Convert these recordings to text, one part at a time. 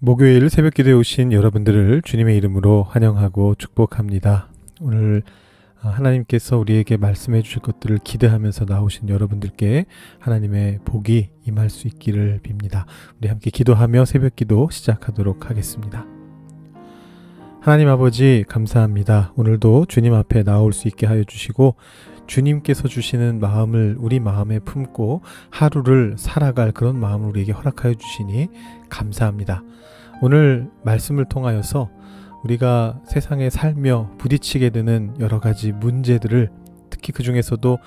목요일 새벽 기도에 오신 여러분들을 주님의 이름으로 환영하고 축복합니다. 오늘 하나님께서 우리에게 말씀해 주실 것들을 기대하면서 나오신 여러분들께 하나님의 복이 임할 수 있기를 빕니다. 우리 함께 기도하며 새벽 기도 시작하도록 하겠습니다. 하나님 아버지 감사합니다. 오늘도 주님 앞에 나올 수 있게 하여 주시고 주님께서 주시는 마음을 우리 마음에 품고 하루를 살아갈 그런 마음을 우리에게 허락하여 주시니 감사합니다. 오늘 말씀을 통하여서 우리가 세상에 살며 부딪히게 되는 여러 가지 문제들을 특히 그 중에서도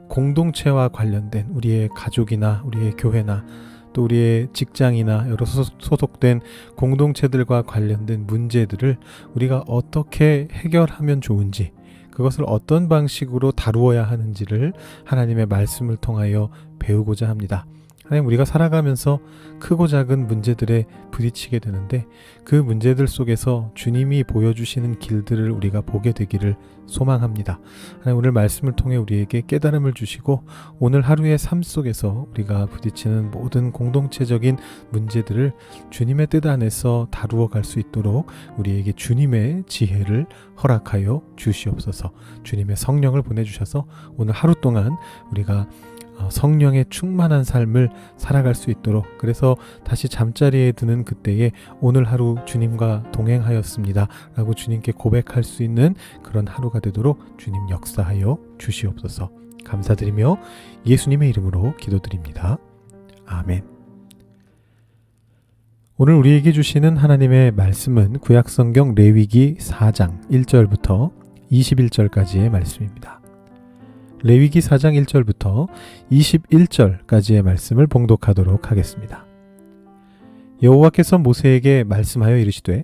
공동체와 관련된 우리의 가족이나 우리의 교회나 또 우리의 직장이나 여러 소속된 공동체들과 관련된 문제들을 우리가 어떻게 해결하면 좋은지, 그것을 어떤 방식으로 다루어야 하는지를 하나님의 말씀을 통하여 배우고자 합니다. 하나님, 우리가 살아가면서 크고 작은 문제들에 부딪히게 되는데 그 문제들 속에서 주님이 보여주시는 길들을 우리가 보게 되기를 소망합니다. 하나님, 오늘 말씀을 통해 우리에게 깨달음을 주시고 오늘 하루의 삶 속에서 우리가 부딪히는 모든 공동체적인 문제들을 주님의 뜻 안에서 다루어 갈 수 있도록 우리에게 주님의 지혜를 허락하여 주시옵소서. 주님의 성령을 보내주셔서 오늘 하루 동안 우리가 성령의 충만한 삶을 살아갈 수 있도록, 그래서 다시 잠자리에 드는 그때에 오늘 하루 주님과 동행하였습니다 라고 주님께 고백할 수 있는 그런 하루가 되도록 주님 역사하여 주시옵소서. 감사드리며 예수님의 이름으로 기도드립니다. 아멘. 오늘 우리에게 주시는 하나님의 말씀은 구약성경 레위기 4장 1절부터 21절까지의 말씀입니다. 레위기 4장 1절부터 21절까지의 말씀을 봉독하도록 하겠습니다. 여호와께서 모세에게 말씀하여 이르시되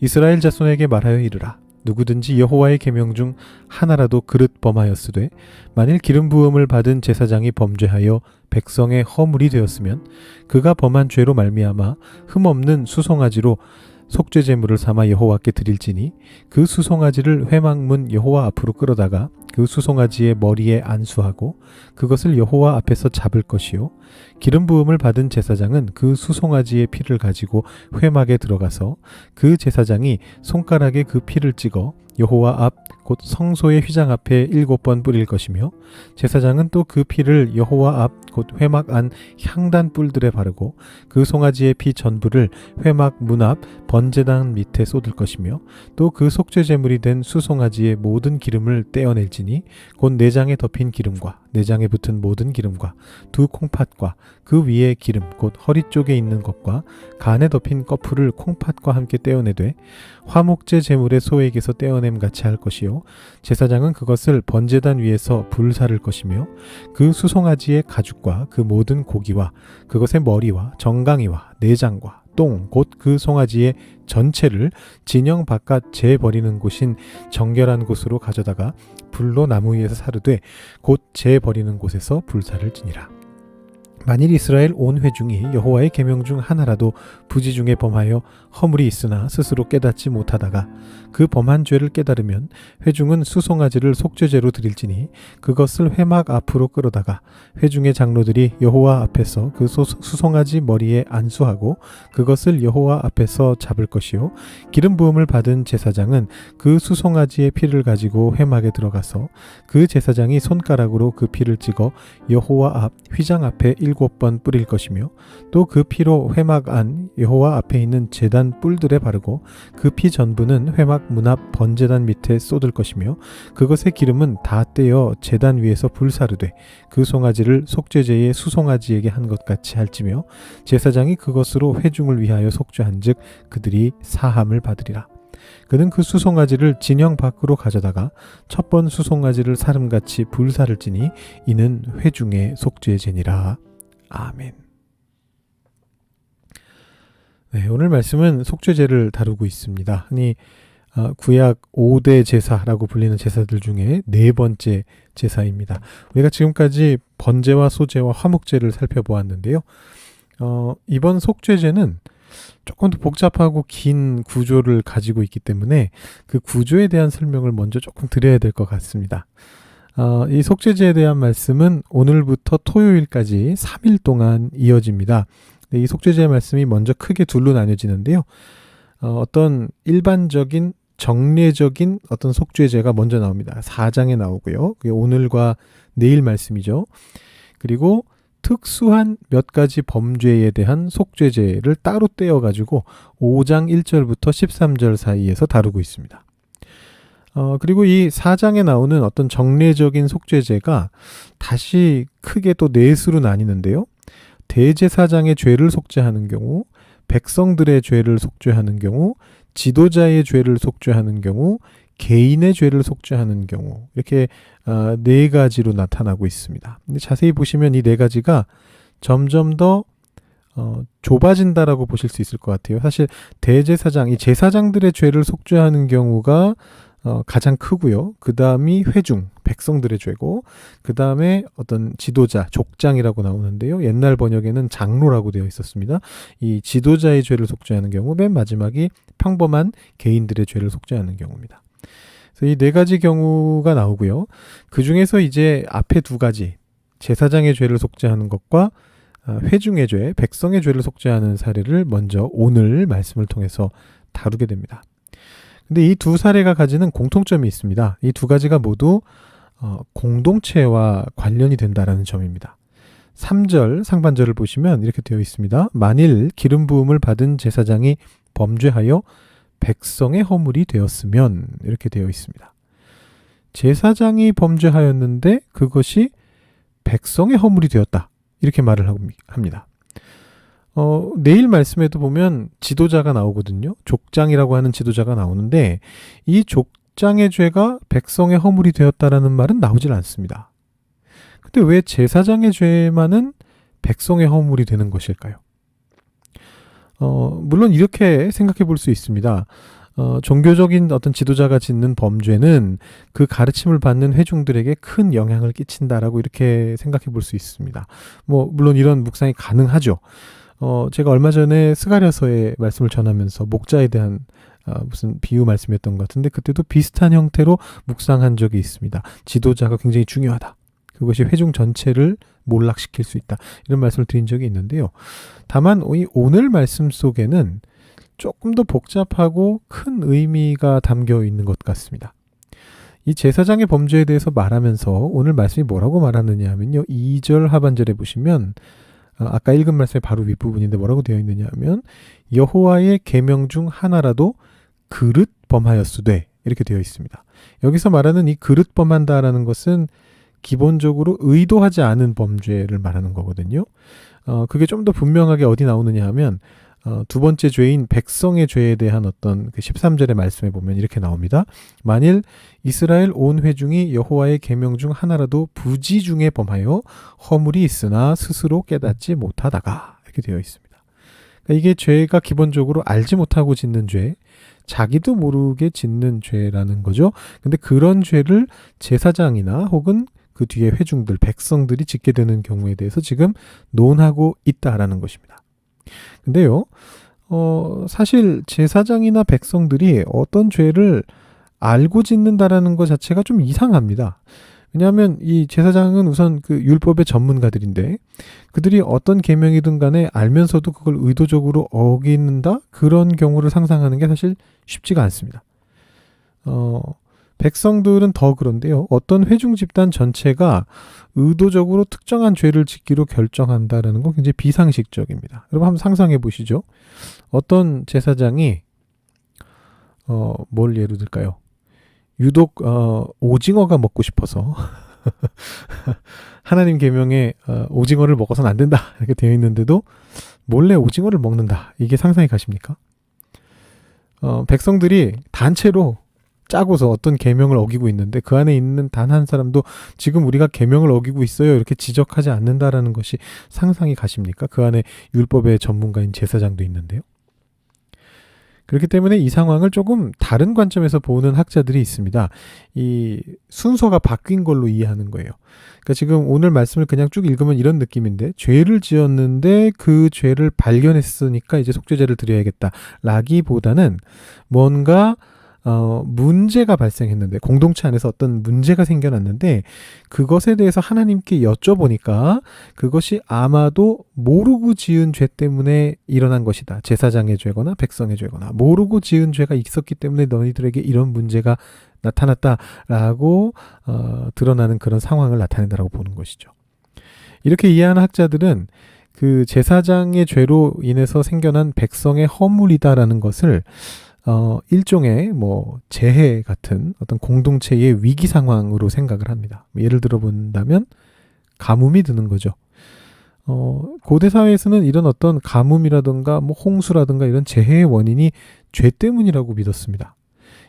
이스라엘 자손에게 말하여 이르라. 누구든지 여호와의 계명 중 하나라도 그릇 범하였으되 만일 기름 부음을 받은 제사장이 범죄하여 백성의 허물이 되었으면 그가 범한 죄로 말미암아 흠없는 수송아지로 속죄 제물을 삼아 여호와께 드릴지니 그 수송아지를 회막문 여호와 앞으로 끌어다가 그 수송아지의 머리에 안수하고 그것을 여호와 앞에서 잡을 것이요, 기름 부음을 받은 제사장은 그 수송아지의 피를 가지고 회막에 들어가서 그 제사장이 손가락에 그 피를 찍어 여호와 앞 곧 성소의 휘장 앞에 7번 뿌릴 것이며, 제사장은 또 그 피를 여호와 앞 곧 회막 안 향단 뿔들에 바르고 그 송아지의 피 전부를 회막 문 앞 번제단 밑에 쏟을 것이며, 또 그 속죄 제물이 된 수송아지의 모든 기름을 떼어낼지니 곧 내장에 덮인 기름과 내장에 붙은 모든 기름과 두 콩팥과 그 위에 기름 곧 허리 쪽에 있는 것과 간에 덮인 꺼풀을 콩팥과 함께 떼어내되 화목제 제물의 소에게서 떼어냄 같이 할 것이요, 제사장은 그것을 번제단 위에서 불사를 것이며 그 수송아지의 가죽과 그 모든 고기와 그것의 머리와 정강이와 내장과 똥 곧 그 송아지의 전체를 진영 바깥 재 버리는 곳인 정결한 곳으로 가져다가 불로 나무 위에서 사르되 곧 재 버리는 곳에서 불사를 지니라. 만일 이스라엘 온 회중이 여호와의 계명 중 하나라도 부지 중에 범하여 허물이 있으나 스스로 깨닫지 못하다가 그 범한 죄를 깨달으면 회중은 수송아지를 속죄제로 드릴지니 그것을 회막 앞으로 끌어다가 회중의 장로들이 여호와 앞에서 그 수송아지 머리에 안수하고 그것을 여호와 앞에서 잡을 것이요, 기름 부음을 받은 제사장은 그 수송아지의 피를 가지고 회막에 들어가서 그 제사장이 손가락으로 그 피를 찍어 여호와 앞 휘장 앞에 7번 뿌릴 것이며, 또 그 피로 회막 안 여호와 앞에 있는 제단 뿔들에 바르고 그 피 전부는 회막 문 앞 번제단 밑에 쏟을 것이며, 그것의 기름은 다 떼어 제단 위에서 불사르되 그 송아지를 속죄제의 수송아지에게 한 것 같이 할지며, 제사장이 그것으로 회중을 위하여 속죄한즉 그들이 사함을 받으리라. 그는 그 수송아지를 진영 밖으로 가져다가 첫 번 수송아지를 사름같이 불사를 지니 이는 회중의 속죄제니라. 아멘. 네, 오늘 말씀은 속죄제를 다루고 있습니다. 아니, 구약 5대 제사라고 불리는 제사들 중에 네 번째 제사입니다. 우리가 지금까지 번제와 소제와 화목제를 살펴보았는데요. 이번 속죄제는 조금 더 복잡하고 긴 구조를 가지고 있기 때문에 그 구조에 대한 설명을 먼저 조금 드려야 될 것 같습니다. 이 속죄제에 대한 말씀은 오늘부터 토요일까지 3일 동안 이어집니다. 이 속죄제의 말씀이 먼저 크게 둘로 나뉘어지는데요. 어떤 일반적인 정례적인 어떤 속죄제가 먼저 나옵니다. 4장에 나오고요. 그게 오늘과 내일 말씀이죠. 그리고 특수한 몇 가지 범죄에 대한 속죄제를 따로 떼어가지고 5장 1절부터 13절 사이에서 다루고 있습니다. 그리고 이 4장에 나오는 어떤 정례적인 속죄제가 다시 크게 또 넷으로 나뉘는데요. 대제사장의 죄를 속죄하는 경우, 백성들의 죄를 속죄하는 경우, 지도자의 죄를 속죄하는 경우, 개인의 죄를 속죄하는 경우, 이렇게 네 가지로 나타나고 있습니다. 근데 자세히 보시면 이 네 가지가 점점 더 좁아진다라고 보실 수 있을 것 같아요. 사실 대제사장, 이 제사장들의 죄를 속죄하는 경우가 가장 크고요. 그 다음이 회중, 백성들의 죄고, 그 다음에 어떤 지도자, 족장이라고 나오는데요. 옛날 번역에는 장로라고 되어 있었습니다. 이 지도자의 죄를 속죄하는 경우, 맨 마지막이 평범한 개인들의 죄를 속죄하는 경우입니다. 그래서 이 네 가지 경우가 나오고요. 그 중에서 이제 앞에 두 가지, 제사장의 죄를 속죄하는 것과 회중의 죄, 백성의 죄를 속죄하는 사례를 먼저 오늘 말씀을 통해서 다루게 됩니다. 근데 이 두 사례가 가지는 공통점이 있습니다. 이 두 가지가 모두 공동체와 관련이 된다라는 점입니다. 3절 상반절을 보시면 이렇게 되어 있습니다. 만일 기름 부음을 받은 제사장이 범죄하여 백성의 허물이 되었으면, 이렇게 되어 있습니다. 제사장이 범죄하였는데 그것이 백성의 허물이 되었다, 이렇게 말을 합니다. 내일 말씀에도 보면 지도자가 나오거든요. 족장이라고 하는 지도자가 나오는데 이 족장의 죄가 백성의 허물이 되었다라는 말은 나오질 않습니다. 근데 왜 제사장의 죄만은 백성의 허물이 되는 것일까요? 물론 이렇게 생각해 볼 수 있습니다. 종교적인 어떤 지도자가 짓는 범죄는 그 가르침을 받는 회중들에게 큰 영향을 끼친다라고 이렇게 생각해 볼 수 있습니다. 물론 이런 묵상이 가능하죠. 제가 얼마 전에 스가랴서의 말씀을 전하면서 목자에 대한 무슨 비유 말씀이었던 것 같은데 그때도 비슷한 형태로 묵상한 적이 있습니다. 지도자가 굉장히 중요하다. 그것이 회중 전체를 몰락시킬 수 있다. 이런 말씀을 드린 적이 있는데요. 다만 이 오늘 말씀 속에는 조금 더 복잡하고 큰 의미가 담겨 있는 것 같습니다. 이 제사장의 범죄에 대해서 말하면서 오늘 말씀이 뭐라고 말하느냐 하면요. 2절 하반절에 보시면 아까 읽은 말씀의 바로 윗부분인데 뭐라고 되어 있느냐 하면 여호와의 계명 중 하나라도 그릇 범하였으되, 이렇게 되어 있습니다. 여기서 말하는 이 그릇 범한다라는 것은 기본적으로 의도하지 않은 범죄를 말하는 거거든요. 그게 좀 더 분명하게 어디 나오느냐 하면 두 번째 죄인 백성의 죄에 대한 어떤 그 13절의 말씀에 보면 이렇게 나옵니다. 만일 이스라엘 온 회중이 여호와의 계명 중 하나라도 부지 중에 범하여 허물이 있으나 스스로 깨닫지 못하다가, 이렇게 되어 있습니다. 그러니까 이게 죄가 기본적으로 알지 못하고 짓는 죄, 자기도 모르게 짓는 죄라는 거죠. 근데 그런 죄를 제사장이나 혹은 그 뒤에 회중들, 백성들이 짓게 되는 경우에 대해서 지금 논하고 있다라는 것입니다. 근데요, 사실 제사장이나 백성들이 어떤 죄를 알고 짓는다라는 것 자체가 좀 이상합니다. 왜냐하면 이 제사장은 우선 그 율법의 전문가들인데 그들이 어떤 계명이든 간에 알면서도 그걸 의도적으로 어긴다? 그런 경우를 상상하는 게 사실 쉽지가 않습니다. 백성들은 더 그런데요. 어떤 회중 집단 전체가 의도적으로 특정한 죄를 짓기로 결정한다라는 건 굉장히 비상식적입니다. 여러분 한번 상상해 보시죠. 어떤 제사장이 뭘 예로 들까요? 유독 오징어가 먹고 싶어서 하나님 계명에 오징어를 먹어서는 안 된다 이렇게 되어 있는데도 몰래 오징어를 먹는다. 이게 상상이 가십니까? 백성들이 단체로 짜고서 어떤 계명을 어기고 있는데 그 안에 있는 단 한 사람도 지금 우리가 계명을 어기고 있어요 이렇게 지적하지 않는다라는 것이 상상이 가십니까? 그 안에 율법의 전문가인 제사장도 있는데요. 그렇기 때문에 이 상황을 조금 다른 관점에서 보는 학자들이 있습니다. 이 순서가 바뀐 걸로 이해하는 거예요. 그러니까 지금 오늘 말씀을 그냥 쭉 읽으면 이런 느낌인데 죄를 지었는데 그 죄를 발견했으니까 이제 속죄제를 드려야겠다 라기보다는 뭔가 문제가 발생했는데, 공동체 안에서 어떤 문제가 생겨났는데 그것에 대해서 하나님께 여쭤보니까 그것이 아마도 모르고 지은 죄 때문에 일어난 것이다. 제사장의 죄거나 백성의 죄거나 모르고 지은 죄가 있었기 때문에 너희들에게 이런 문제가 나타났다라고 드러나는 그런 상황을 나타낸다라고 보는 것이죠. 이렇게 이해하는 학자들은 그 제사장의 죄로 인해서 생겨난 백성의 허물이다라는 것을 일종의 뭐 재해 같은 어떤 공동체의 위기 상황으로 생각을 합니다. 예를 들어 본다면 가뭄이 드는 거죠. 고대 사회에서는 이런 어떤 가뭄이라든가 뭐 홍수라든가 이런 재해의 원인이 죄 때문이라고 믿었습니다.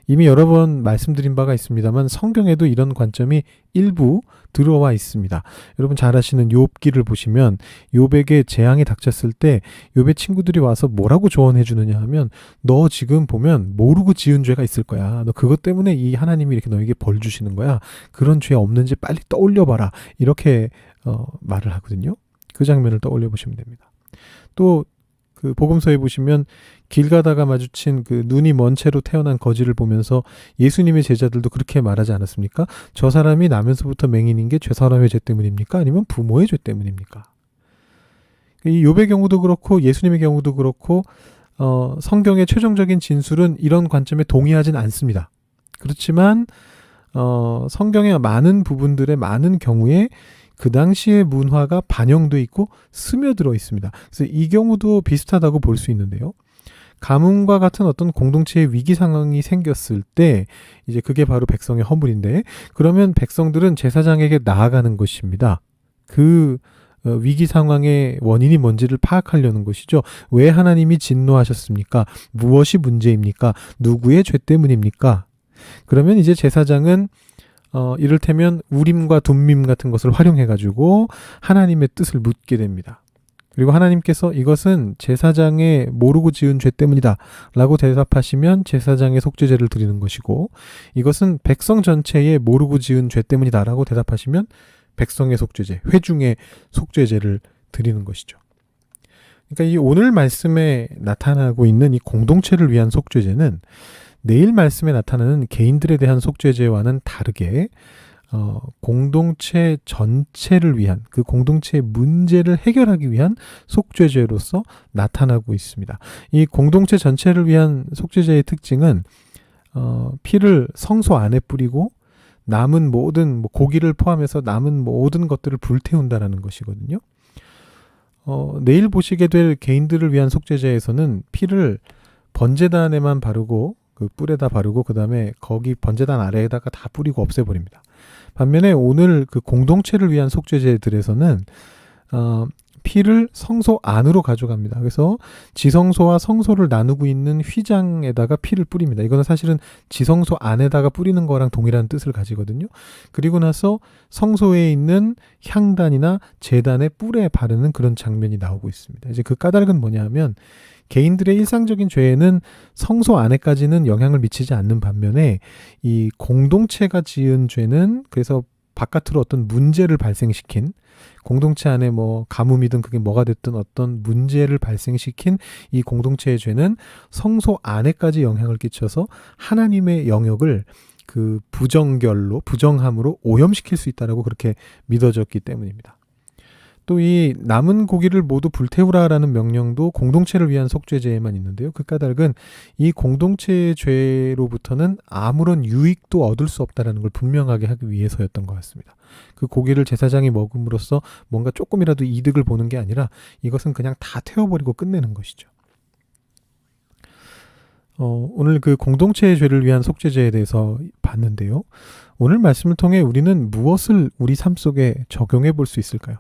이미 여러 번 말씀드린 바가 있습니다만 성경에도 이런 관점이 일부 들어와 있습니다. 여러분 잘 아시는 욥기를 보시면 욥에게 재앙이 닥쳤을 때 욥의 친구들이 와서 뭐라고 조언해 주느냐 하면, 너 지금 보면 모르고 지은 죄가 있을 거야. 너 그것 때문에 이 하나님이 이렇게 너에게 벌 주시는 거야. 그런 죄 없는지 빨리 떠올려 봐라. 이렇게 말을 하거든요. 그 장면을 떠올려 보시면 됩니다. 또 그 복음서에 보시면 길 가다가 마주친 그 눈이 먼 채로 태어난 거지를 보면서 예수님의 제자들도 그렇게 말하지 않았습니까? 저 사람이 나면서부터 맹인인 게 저 사람의 죄 때문입니까? 아니면 부모의 죄 때문입니까? 이 욥의 경우도 그렇고 예수님의 경우도 그렇고 성경의 최종적인 진술은 이런 관점에 동의하진 않습니다. 그렇지만 성경의 많은 부분들의 많은 경우에 그 당시의 문화가 반영돼 있고 스며들어 있습니다. 그래서 이 경우도 비슷하다고 볼 수 있는데요. 가뭄과 같은 어떤 공동체의 위기 상황이 생겼을 때 이제 그게 바로 백성의 허물인데, 그러면 백성들은 제사장에게 나아가는 것입니다. 그 위기 상황의 원인이 뭔지를 파악하려는 것이죠. 왜 하나님이 진노하셨습니까? 무엇이 문제입니까? 누구의 죄 때문입니까? 그러면 이제 제사장은 이를테면 우림과 둠밈 같은 것을 활용해가지고 하나님의 뜻을 묻게 됩니다. 그리고 하나님께서 이것은 제사장의 모르고 지은 죄 때문이다 라고 대답하시면 제사장의 속죄제를 드리는 것이고, 이것은 백성 전체의 모르고 지은 죄 때문이다 라고 대답하시면 백성의 속죄제, 회중의 속죄제를 드리는 것이죠. 그러니까 이 오늘 말씀에 나타나고 있는 이 공동체를 위한 속죄제는 내일 말씀에 나타나는 개인들에 대한 속죄제와는 다르게 공동체 전체를 위한, 그 공동체의 문제를 해결하기 위한 속죄제로서 나타나고 있습니다. 이 공동체 전체를 위한 속죄제의 특징은 피를 성소 안에 뿌리고 남은 모든 고기를 포함해서 남은 모든 것들을 불태운다라는 것이거든요. 내일 보시게 될 개인들을 위한 속죄제에서는 피를 번제단에만 바르고 그 뿔에다 바르고 그 다음에 거기 번제단 아래에다가 다 뿌리고 없애버립니다. 반면에 오늘 그 공동체를 위한 속죄제들에서는 피를 성소 안으로 가져갑니다. 그래서 지성소와 성소를 나누고 있는 휘장에다가 피를 뿌립니다. 이거는 사실은 지성소 안에다가 뿌리는 거랑 동일한 뜻을 가지거든요. 그리고 나서 성소에 있는 향단이나 제단의 뿔에 바르는 그런 장면이 나오고 있습니다. 이제 그 까닭은 뭐냐 하면, 개인들의 일상적인 죄에는 성소 안에까지는 영향을 미치지 않는 반면에 이 공동체가 지은 죄는, 그래서 바깥으로 어떤 문제를 발생시킨, 공동체 안에 뭐 가뭄이든 그게 뭐가 됐든 어떤 문제를 발생시킨 이 공동체의 죄는 성소 안에까지 영향을 끼쳐서 하나님의 영역을 그 부정함으로 오염시킬 수 있다라고 그렇게 믿어졌기 때문입니다. 또 이 남은 고기를 모두 불태우라라는 명령도 공동체를 위한 속죄제에만 있는데요. 그 까닭은 이 공동체의 죄로부터는 아무런 유익도 얻을 수 없다는 걸 분명하게 하기 위해서였던 것 같습니다. 그 고기를 제사장이 먹음으로써 뭔가 조금이라도 이득을 보는 게 아니라 이것은 그냥 다 태워버리고 끝내는 것이죠. 오늘 그 공동체의 죄를 위한 속죄제에 대해서 봤는데요. 오늘 말씀을 통해 우리는 무엇을 우리 삶 속에 적용해 볼 수 있을까요?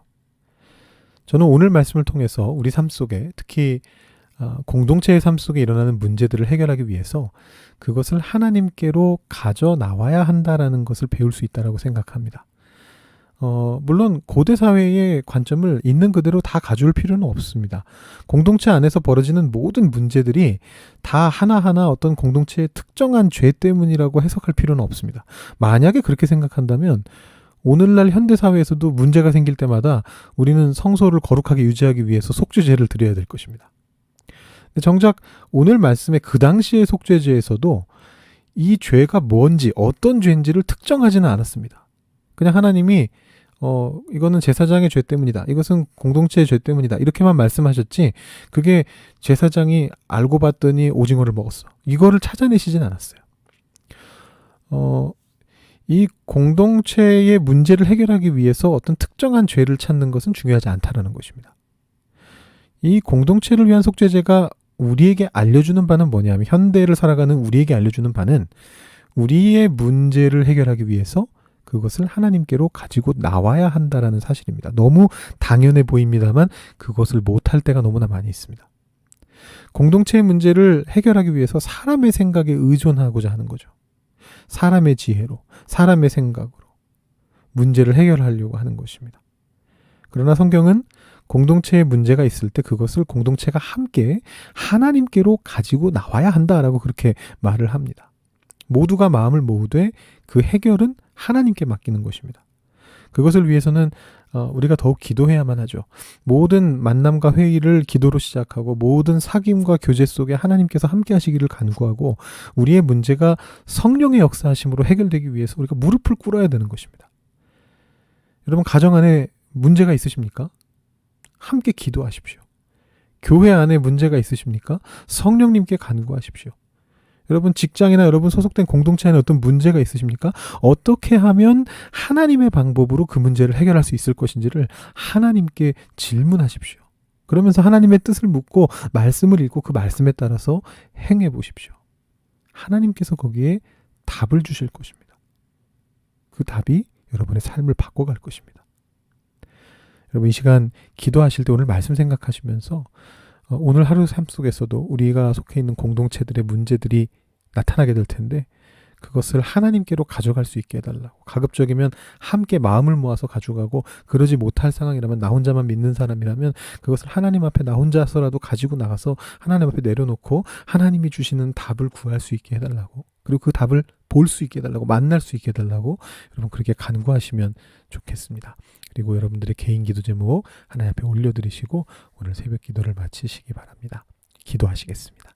저는 오늘 말씀을 통해서 우리 삶 속에, 특히 공동체의 삶 속에 일어나는 문제들을 해결하기 위해서 그것을 하나님께로 가져 나와야 한다라는 것을 배울 수 있다고 생각합니다. 물론 고대 사회의 관점을 있는 그대로 다 가져올 필요는 없습니다. 공동체 안에서 벌어지는 모든 문제들이 다 하나하나 어떤 공동체의 특정한 죄 때문이라고 해석할 필요는 없습니다. 만약에 그렇게 생각한다면 오늘날 현대사회에서도 문제가 생길 때마다 우리는 성소를 거룩하게 유지하기 위해서 속죄제를 드려야 될 것입니다. 근데 정작 오늘 말씀의 그 당시의 속죄제에서도 이 죄가 뭔지 어떤 죄인지를 특정하지는 않았습니다. 그냥 하나님이 이거는 제사장의 죄 때문이다. 이것은 공동체의 죄 때문이다. 이렇게만 말씀하셨지 그게 제사장이 알고 봤더니 오징어를 먹었어. 이거를 찾아내시진 않았어요. 이 공동체의 문제를 해결하기 위해서 어떤 특정한 죄를 찾는 것은 중요하지 않다라는 것입니다. 이 공동체를 위한 속죄제가 우리에게 알려주는 바는 뭐냐면 현대를 살아가는 우리에게 알려주는 바는 우리의 문제를 해결하기 위해서 그것을 하나님께로 가지고 나와야 한다라는 사실입니다. 너무 당연해 보입니다만 그것을 못할 때가 너무나 많이 있습니다. 공동체의 문제를 해결하기 위해서 사람의 생각에 의존하고자 하는 거죠. 사람의 지혜로, 사람의 생각으로 문제를 해결하려고 하는 것입니다. 그러나 성경은 공동체의 문제가 있을 때 그것을 공동체가 함께 하나님께로 가지고 나와야 한다라고 그렇게 말을 합니다. 모두가 마음을 모으되 그 해결은 하나님께 맡기는 것입니다. 그것을 위해서는 우리가 더욱 기도해야만 하죠. 모든 만남과 회의를 기도로 시작하고 모든 사귐과 교제 속에 하나님께서 함께 하시기를 간구하고 우리의 문제가 성령의 역사하심으로 해결되기 위해서 우리가 무릎을 꿇어야 되는 것입니다. 여러분 가정 안에 문제가 있으십니까? 함께 기도하십시오. 교회 안에 문제가 있으십니까? 성령님께 간구하십시오. 여러분 직장이나 여러분 소속된 공동체 안에 어떤 문제가 있으십니까? 어떻게 하면 하나님의 방법으로 그 문제를 해결할 수 있을 것인지를 하나님께 질문하십시오. 그러면서 하나님의 뜻을 묻고 말씀을 읽고 그 말씀에 따라서 행해 보십시오. 하나님께서 거기에 답을 주실 것입니다. 그 답이 여러분의 삶을 바꿔갈 것입니다. 여러분 이 시간 기도하실 때 오늘 말씀 생각하시면서 오늘 하루 삶 속에서도 우리가 속해 있는 공동체들의 문제들이 나타나게 될 텐데 그것을 하나님께로 가져갈 수 있게 해달라고. 가급적이면 함께 마음을 모아서 가져가고 그러지 못할 상황이라면 나 혼자만 믿는 사람이라면 그것을 하나님 앞에 나 혼자서라도 가지고 나가서 하나님 앞에 내려놓고 하나님이 주시는 답을 구할 수 있게 해달라고. 그리고 그 답을 볼 수 있게 해달라고. 만날 수 있게 해달라고. 여러분 그렇게 간구하시면 좋겠습니다. 그리고 여러분들의 개인 기도 제목 하나님 앞에 올려드리시고 오늘 새벽 기도를 마치시기 바랍니다. 기도하시겠습니다.